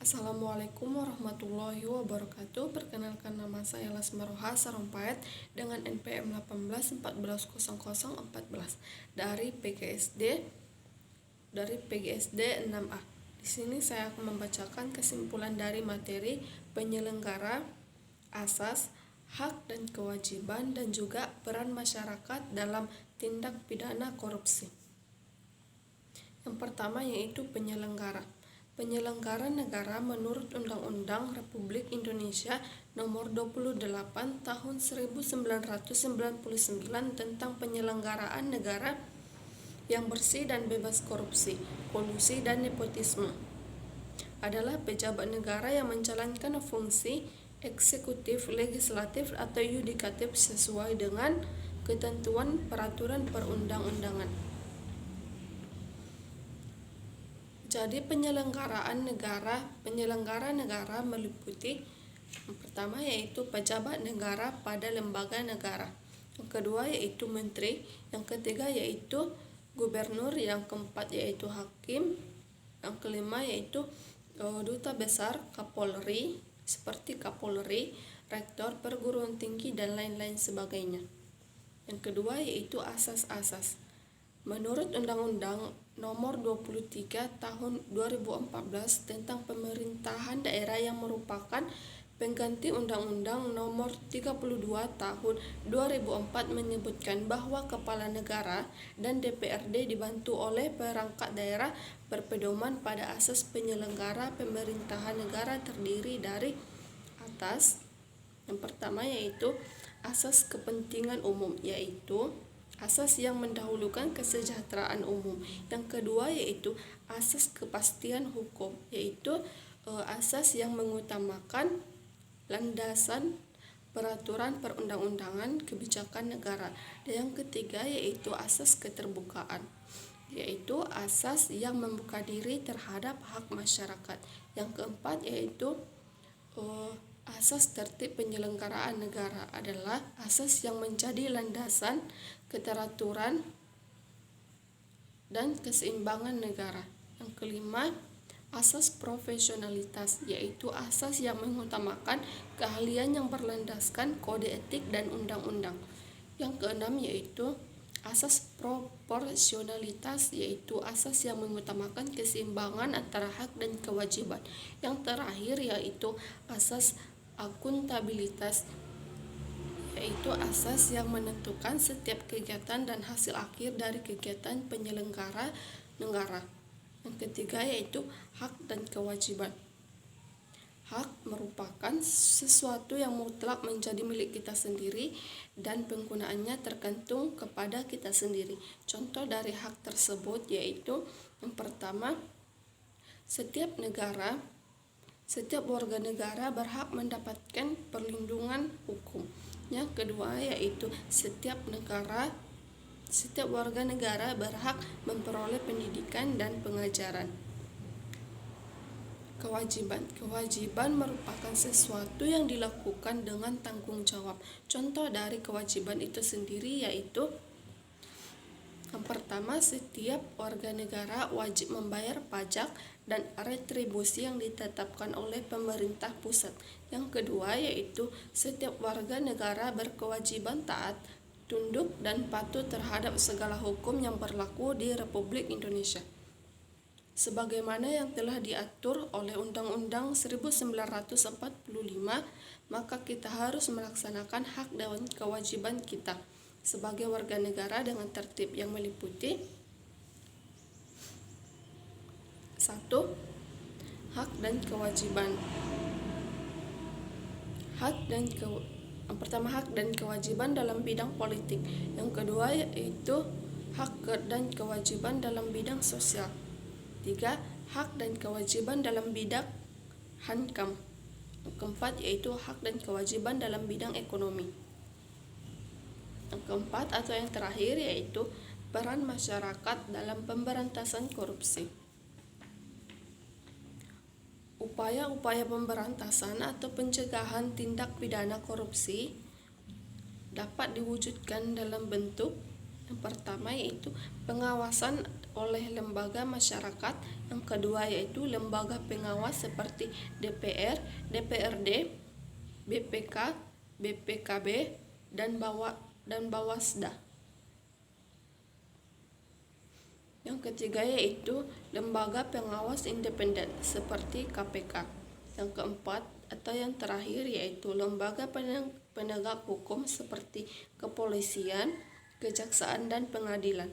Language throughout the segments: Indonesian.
Assalamualaikum warahmatullahi wabarakatuh. Perkenalkan, nama saya Lasmaroha Sarompait dengan NPM 1814 dari PGSD 6A. Di sini saya akan membacakan kesimpulan dari materi penyelenggara, asas, hak dan kewajiban, dan juga peran masyarakat dalam tindak pidana korupsi. Yang pertama yaitu penyelenggara. Penyelenggara negara menurut Undang-Undang Republik Indonesia Nomor 28 Tahun 1999 tentang penyelenggaraan negara yang bersih dan bebas korupsi, kolusi, dan nepotisme adalah pejabat negara yang menjalankan fungsi eksekutif, legislatif, atau yudikatif sesuai dengan ketentuan peraturan perundang-undangan. Jadi penyelenggara negara meliputi yang pertama yaitu pejabat negara pada lembaga negara, yang kedua yaitu menteri, yang ketiga yaitu gubernur, yang keempat yaitu hakim, yang kelima yaitu duta besar, Kapolri seperti Kapolri, rektor perguruan tinggi, dan lain-lain sebagainya. Yang kedua yaitu asas-asas. Menurut Undang-Undang Nomor 23 Tahun 2014 tentang pemerintahan daerah yang merupakan pengganti Undang-Undang Nomor 32 Tahun 2004 menyebutkan bahwa kepala negara dan DPRD dibantu oleh perangkat daerah berpedoman pada asas penyelenggara pemerintahan negara terdiri dari atas. Yang pertama yaitu asas kepentingan umum, yaitu asas yang mendahulukan kesejahteraan umum. Yang kedua yaitu asas kepastian hukum, yaitu asas yang mengutamakan landasan peraturan perundang-undangan kebijakan negara. Dan yang ketiga yaitu asas keterbukaan, yaitu asas yang membuka diri terhadap hak masyarakat. Yang keempat yaitu asas tertib penyelenggaraan negara adalah asas yang menjadi landasan keteraturan dan keseimbangan negara. Yang kelima, asas profesionalitas, yaitu asas yang mengutamakan keahlian yang berlandaskan kode etik dan undang-undang. Yang keenam yaitu asas proporsionalitas, yaitu asas yang mengutamakan keseimbangan antara hak dan kewajiban. Yang terakhir yaitu asas akuntabilitas, yaitu asas yang menentukan setiap kegiatan dan hasil akhir dari kegiatan penyelenggara negara. Yang ketiga yaitu hak dan kewajiban. Hak merupakan sesuatu yang mutlak menjadi milik kita sendiri dan penggunaannya tergantung kepada kita sendiri. Contoh dari hak tersebut yaitu yang pertama, setiap warga negara berhak mendapatkan perlindungan hukum. Yang kedua yaitu setiap warga negara berhak memperoleh pendidikan dan pengajaran. Kewajiban merupakan sesuatu yang dilakukan dengan tanggung jawab. Contoh dari kewajiban itu sendiri yaitu yang pertama, setiap warga negara wajib membayar pajak dan retribusi yang ditetapkan oleh pemerintah pusat. Yang kedua yaitu setiap warga negara berkewajiban taat, tunduk, dan patuh terhadap segala hukum yang berlaku di Republik Indonesia, sebagaimana yang telah diatur oleh Undang-Undang 1945, maka kita harus melaksanakan hak dan kewajiban kita sebagai warga negara dengan tertib yang meliputi 1. Hak dan kewajiban. Yang pertama, hak dan kewajiban dalam bidang politik. Yang kedua yaitu hak dan kewajiban dalam bidang sosial. 3. Hak dan kewajiban dalam bidang hankam. Yang keempat yaitu hak dan kewajiban dalam bidang ekonomi. Yang keempat atau yang terakhir yaitu peran masyarakat dalam pemberantasan korupsi. Upaya-upaya pemberantasan atau pencegahan tindak pidana korupsi dapat diwujudkan dalam bentuk yang pertama yaitu pengawasan oleh lembaga masyarakat. Yang kedua yaitu lembaga pengawas seperti DPR, DPRD, BPK, BPKB, dan Bawasda. Yang ketiga yaitu lembaga pengawas independen seperti KPK. Yang keempat atau yang terakhir yaitu lembaga penegak hukum seperti kepolisian, kejaksaan, dan pengadilan.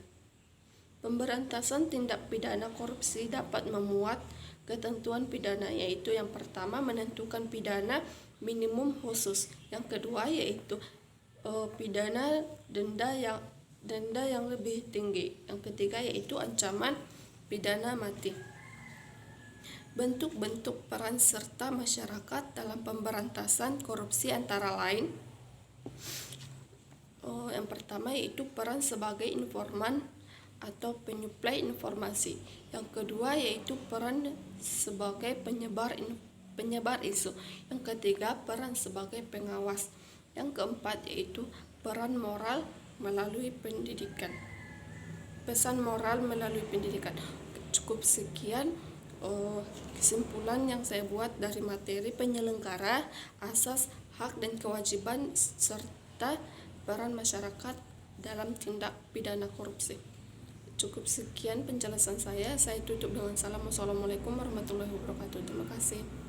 Pemberantasan tindak pidana korupsi dapat memuat ketentuan pidana, yaitu yang pertama menentukan pidana minimum khusus, yang kedua yaitu pidana denda yang lebih tinggi, yang ketiga yaitu ancaman pidana mati. Bentuk-bentuk peran serta masyarakat dalam pemberantasan korupsi antara lain yang pertama yaitu peran sebagai informan atau penyuplai informasi. Yang kedua yaitu peran sebagai penyebar isu. Yang ketiga peran sebagai pengawas. Yang keempat yaitu peran moral melalui pendidikan. Pesan moral melalui pendidikan. Cukup sekian kesimpulan yang saya buat dari materi penyelenggara, asas, hak dan kewajiban serta peran masyarakat dalam tindak pidana korupsi. Cukup sekian penjelasan saya tutup dengan salam. Wassalamualaikum warahmatullahi wabarakatuh. Terima kasih.